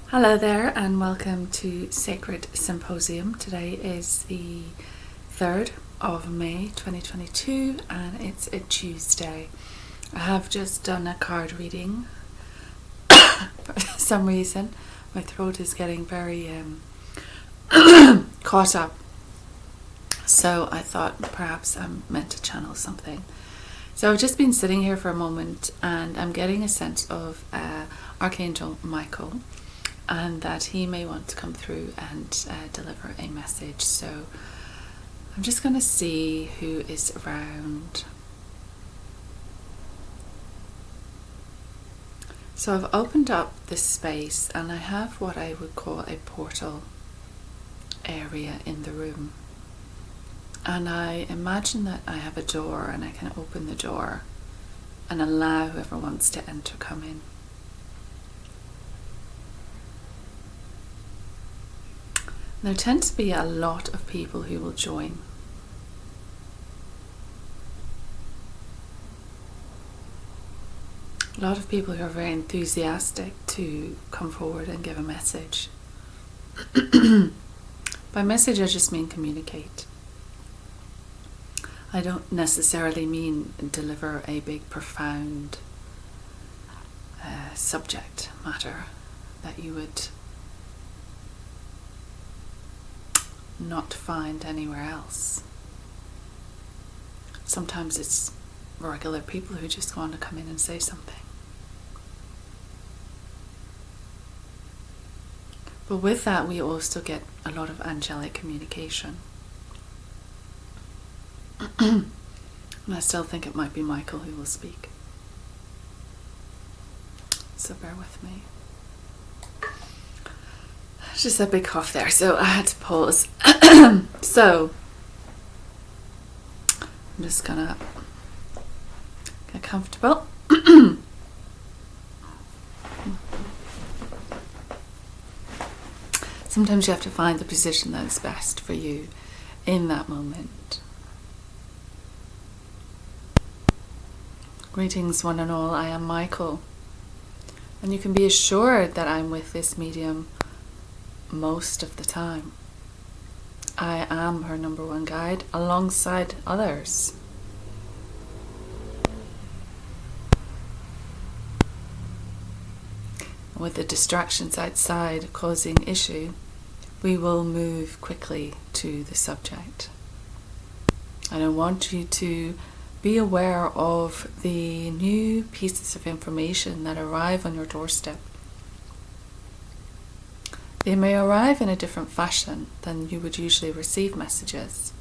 Hello there and welcome to Sacred Symposium. Today is the 3rd of May 2022 and it's a Tuesday. I have just done a card reading. For some reason my throat is getting very caught up, so I thought perhaps I'm meant to channel something. So I've just been sitting here for a moment and I'm getting a sense of Archangel Michael, and that he may want to come through and deliver a message. So I'm just going to see who is around. So I've opened up this space and I have what I would call a portal area in the room. And I imagine that I have a door and I can open the door and allow whoever wants to enter come in. There tends to be a lot of people who will join. A lot of people who are very enthusiastic to come forward and give a message. By message I just mean communicate. I don't necessarily mean deliver a big profound subject matter that you would not find anywhere else. Sometimes it's regular people who just want to come in and say something. But with that we also get a lot of angelic communication. And I still think it might be Michael who will speak. So bear with me. Just a big cough there, so I had to pause. So I'm just gonna get comfortable. Sometimes you have to find the position that is best for you in that moment. Greetings one and all, I am Michael, and you can be assured that I'm with this medium most of the time. I am her number one guide alongside others. With the distractions outside causing issue, we will move quickly to the subject. And I want you to be aware of the new pieces of information that arrive on your doorstep. They may arrive in a different fashion than you would usually receive messages.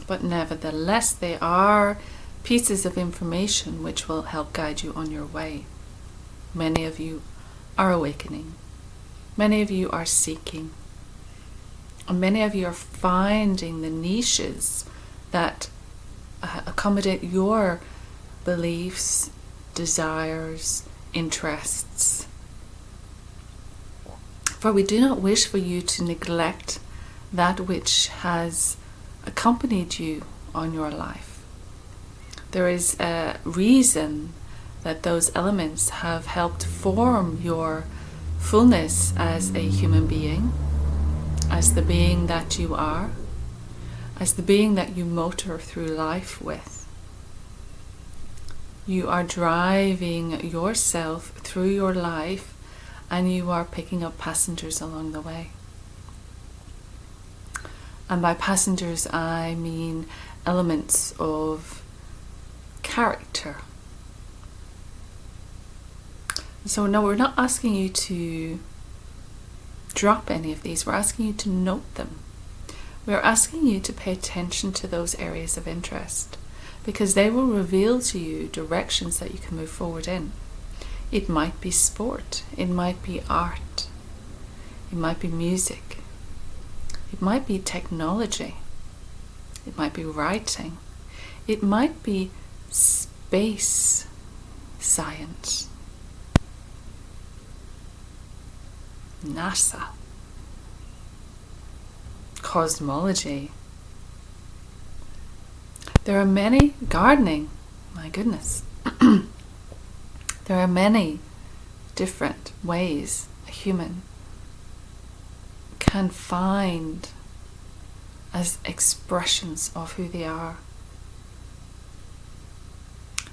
But nevertheless, they are pieces of information which will help guide you on your way. Many of you are awakening. Many of you are seeking. And many of you are finding the niches that accommodate your beliefs, desires, interests. For we do not wish for you to neglect that which has accompanied you on your life. There is a reason that those elements have helped form your fullness as a human being, as the being that you are, as the being that you motor through life with. You are driving yourself through your life and you are picking up passengers along the way. And by passengers I mean elements of character. So no, we're not asking you to drop any of these, we're asking you to note them. We're asking you to pay attention to those areas of interest because they will reveal to you directions that you can move forward in. It might be sport, it might be art, it might be music, it might be technology, it might be writing, it might be space science, NASA, cosmology. There are many, gardening, my goodness. There are many different ways a human can find as expressions of who they are,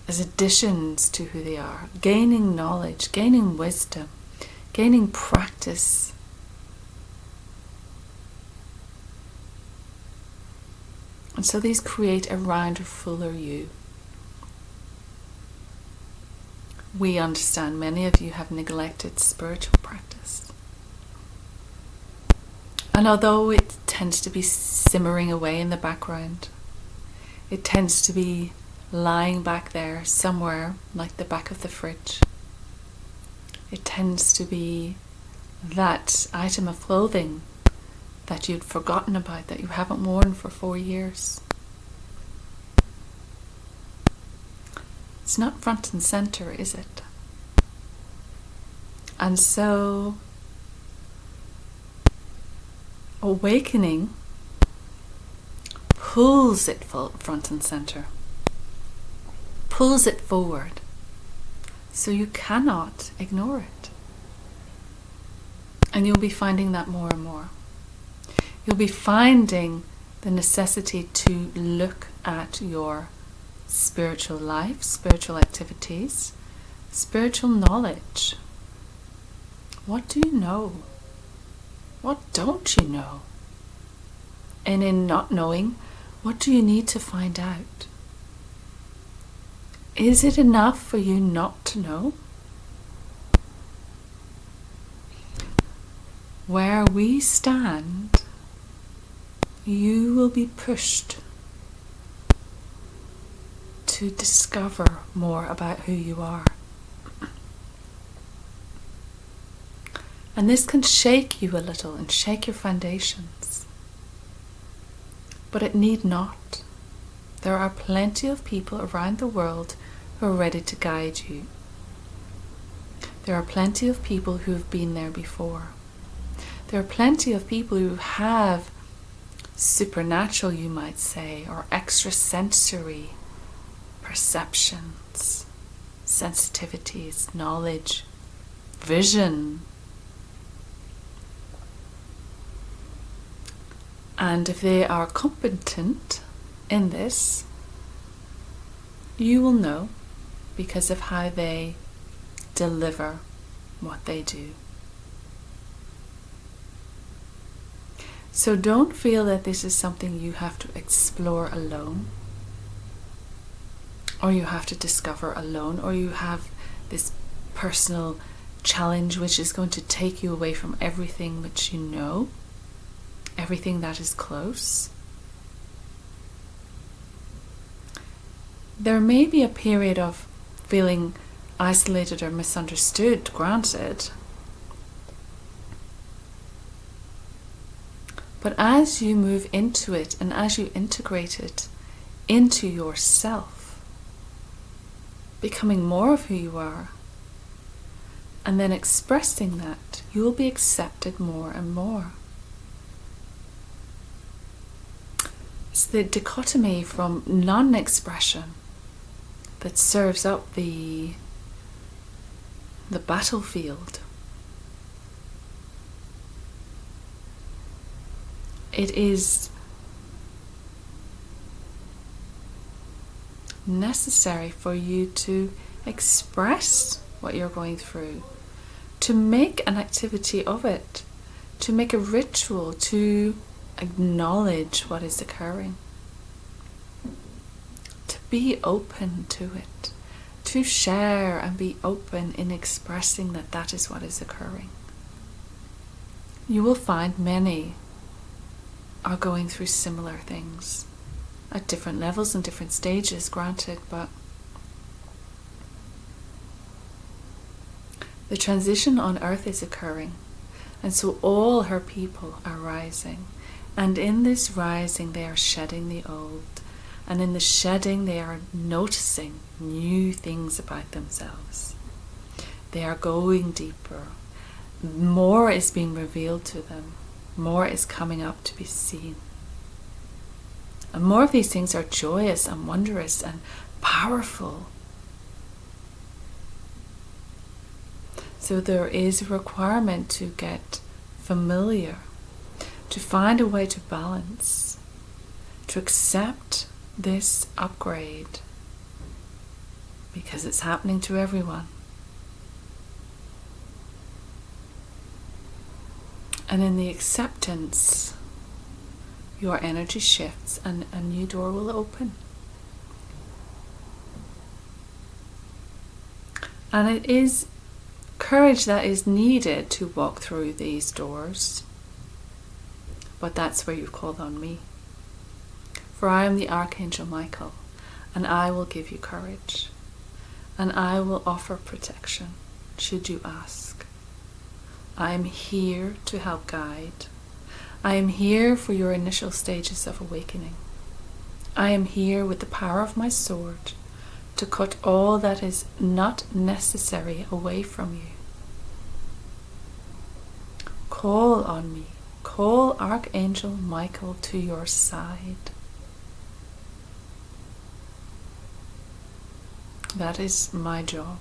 as additions to who they are, gaining knowledge, gaining wisdom, gaining practice. And so these create a rounder, fuller you. We understand many of you have neglected spiritual practice. And although it tends to be simmering away in the background, it tends to be lying back there somewhere, like the back of the fridge. It tends to be that item of clothing that you'd forgotten about, that you haven't worn for 4 years. It's not front and center, is it? And so, awakening pulls it front and center, pulls it forward, so you cannot ignore it. And you'll be finding that more and more. You'll be finding the necessity to look at your spiritual life, spiritual activities, spiritual knowledge. What do you know? What don't you know? And in not knowing, what do you need to find out? Is it enough for you not to know? Where we stand, you will be pushed to discover more about who you are. And this can shake you a little and shake your foundations. But it need not. There are plenty of people around the world who are ready to guide you. There are plenty of people who have been there before. There are plenty of people who have supernatural, you might say, or extrasensory perceptions, sensitivities, knowledge, vision. And if they are competent in this, you will know because of how they deliver what they do. So don't feel that this is something you have to explore alone, or you have to discover alone, or you have this personal challenge which is going to take you away from everything which you know, everything that is close. There may be a period of feeling isolated or misunderstood, granted. But as you move into it and as you integrate it into yourself, becoming more of who you are, and then expressing that, you will be accepted more and more. It's the dichotomy from non-expression that serves up the battlefield. It is necessary for you to express what you're going through, to make an activity of it, to make a ritual, to acknowledge what is occurring, to be open to it, to share and be open in expressing that that is what is occurring. You will find many are going through similar things at different levels and different stages, granted, but the transition on earth is occurring, and so all her people are rising, and in this rising they are shedding the old, and in the shedding they are noticing new things about themselves. They are going deeper. More is being revealed to them. More is coming up to be seen. And more of these things are joyous and wondrous and powerful. So there is a requirement to get familiar, to find a way to balance, to accept this upgrade, because it's happening to everyone. And in the acceptance, your energy shifts and a new door will open. And it is courage that is needed to walk through these doors. But that's where you called on me. For I am the Archangel Michael, and I will give you courage, and I will offer protection, should you ask. I am here to help guide. I am here for your initial stages of awakening. I am here with the power of my sword to cut all that is not necessary away from you. Call on me. Call Archangel Michael to your side. That is my job.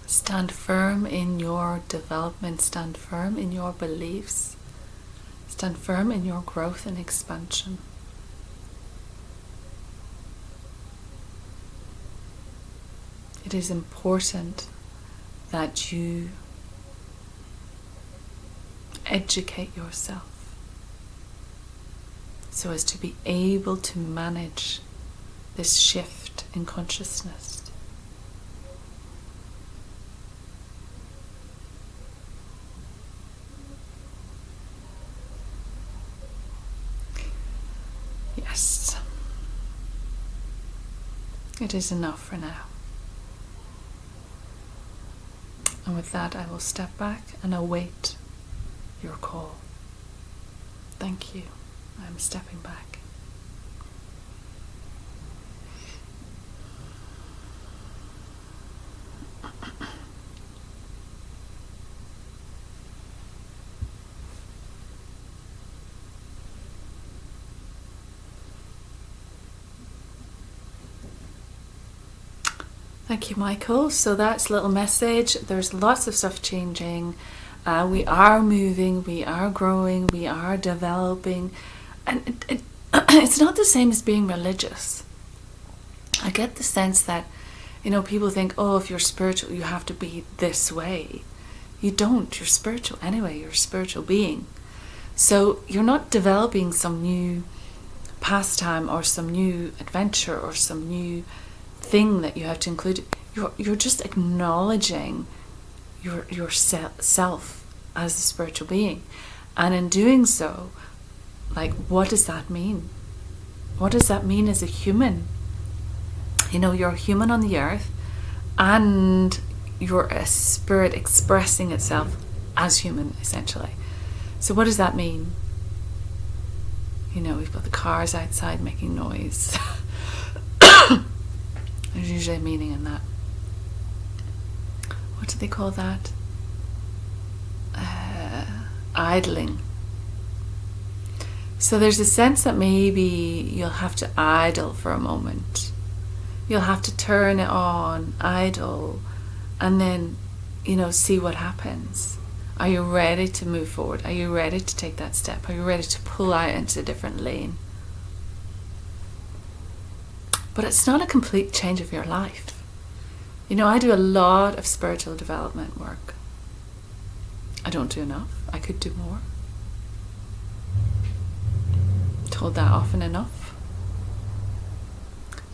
Stand firm in your development. Stand firm in your beliefs. Stand firm in your growth and expansion. It is important that you educate yourself so as to be able to manage this shift in consciousness. Yes, it is enough for now. And with that, I will step back and await your call. Thank you. I'm stepping back. Thank you, Michael. So that's a little message. There's lots of stuff changing. We are moving, we are growing, we are developing. And it's not the same as being religious. I get the sense that, people think, oh, if you're spiritual, you have to be this way. You don't. You're spiritual anyway. You're a spiritual being. So you're not developing some new pastime or some new adventure or some new thing that you have to include. You're just acknowledging your self as a spiritual being, and in doing so, what does that mean? What does that mean as a human? You're a human on the earth, and you're a spirit expressing itself as human, essentially. So what does that mean? We've got the cars outside making noise. There's usually a meaning in that. What do they call that? Idling. So there's a sense that maybe you'll have to idle for a moment. You'll have to turn it on, idle, and then, see what happens. Are you ready to move forward? Are you ready to take that step? Are you ready to pull out into a different lane? But it's not a complete change of your life. I do a lot of spiritual development work. I don't do enough. I could do more. Told that often enough.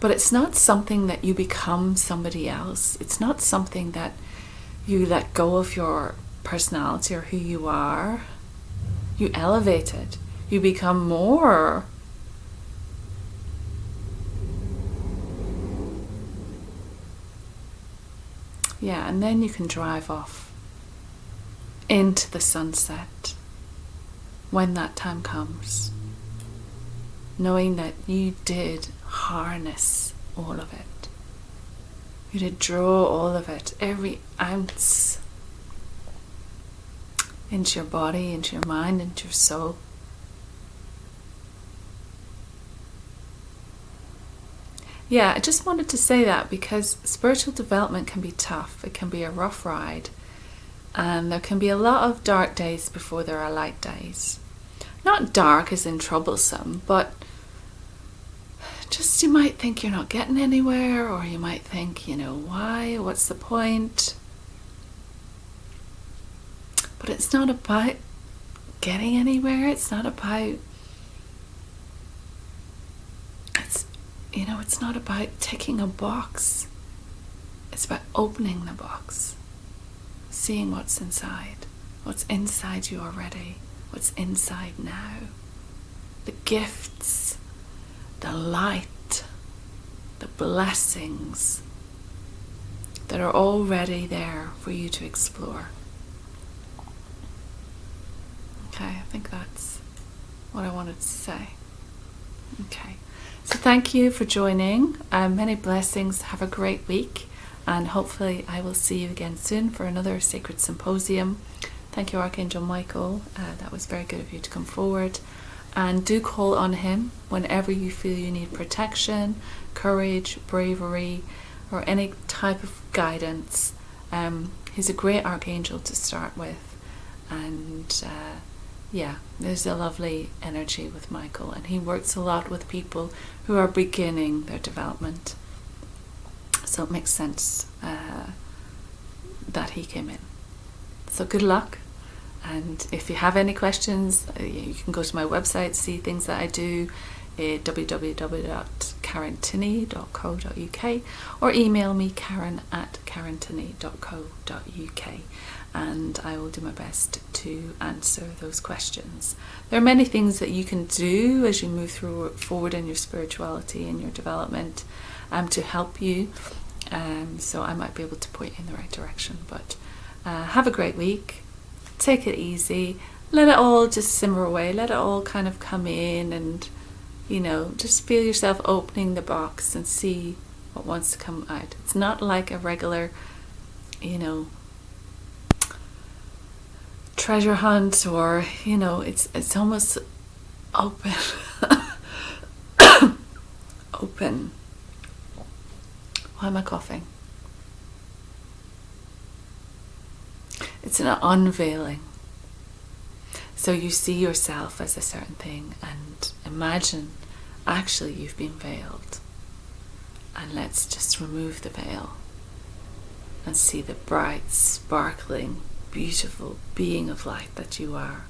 But it's not something that you become somebody else. It's not something that you let go of your personality or who you are. You elevate it. You become more. Yeah, and then you can drive off into the sunset when that time comes, knowing that you did harness all of it. You did draw all of it, every ounce, into your body, into your mind, into your soul. yeah, I just wanted to say that because spiritual development can be tough. It can be a rough ride. And there can be a lot of dark days before there are light days. Not dark as in troublesome, but just you might think you're not getting anywhere, or you might think, why? What's the point? But it's not about getting anywhere. It's not about, it's not about ticking a box. It's about opening the box, seeing what's inside you already, what's inside now, the gifts, the light, the blessings that are already there for you to explore. Okay, I think that's what I wanted to say. Okay, so thank you for joining. Many blessings. Have a great week, and hopefully I will see you again soon for another Sacred Symposium. Thank you, Archangel Michael. That was very good of you to come forward. And do call on him whenever you feel you need protection, courage, bravery, or any type of guidance. He's a great archangel to start with. And there's a lovely energy with Michael. And he works a lot with people who are beginning their development. So it makes sense that he came in. So good luck. And if you have any questions, you can go to my website, see things that I do, www.karentinny.co.uk, or email me karen@karentinny.co.uk, and I will do my best to answer those questions. There are many things that you can do as you move forward in your spirituality and your development to help you, so I might be able to point you in the right direction. But have a great week. Take it easy. Let it all just simmer away. Let it all kind of come in, and just feel yourself opening the box and see what wants to come out. It's not like a regular treasure hunt, or it's almost open. Open. Why am I coughing? It's an unveiling. So you see yourself as a certain thing, and imagine actually you've been veiled. And let's just remove the veil and see the bright, sparkling, beautiful being of light that you are.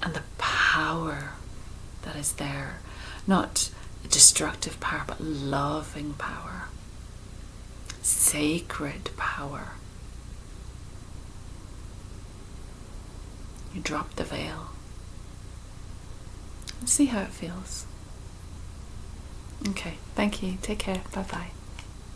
And the power that is there. Not destructive power, but loving power. Sacred power. You drop the veil and see how it feels. Okay, thank you. Take care. Bye-bye.